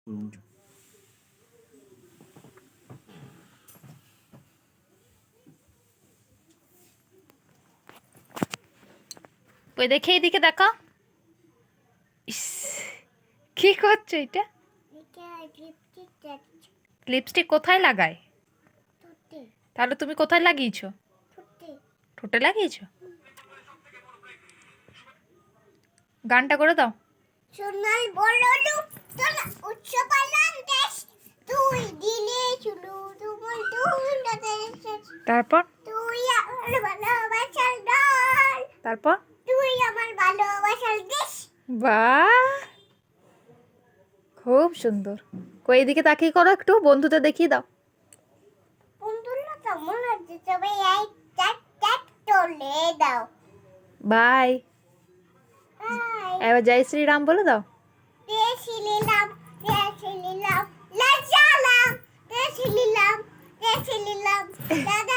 ওই দেখে এইদিকে দেখো। ইস, কি করছো এটা? লিপস্টিক কোথায় লাগায়? তাহলে তুমি কোথায় লাগিয়েছো? ঠোঁটে লাগিয়েছো? গানটা করে দাও। সোনাল বললু তোলা উচ্চ পালাম দেশ তুই দিলে চুলু তুমুল তারপর তুই আমার ভালোবাসার ডাল তারপর তুই আমার ভালোবাসার দেশ। বাহ, খুব সুন্দর। কই এদিকে তাকিয়ে করো, একটু বন্ধুদের দেখিয়ে দাও। বন্ধুরা কেমন আছে সবাই এই ট্যাক ট্যাক চলে দাও। বাই। বাই। এবার জয় শ্রীরাম বলে দাও। দেশিলিলাম দেশিলিলাম লাজালাম দেশিলিলাম দেশিলিলাম দাদা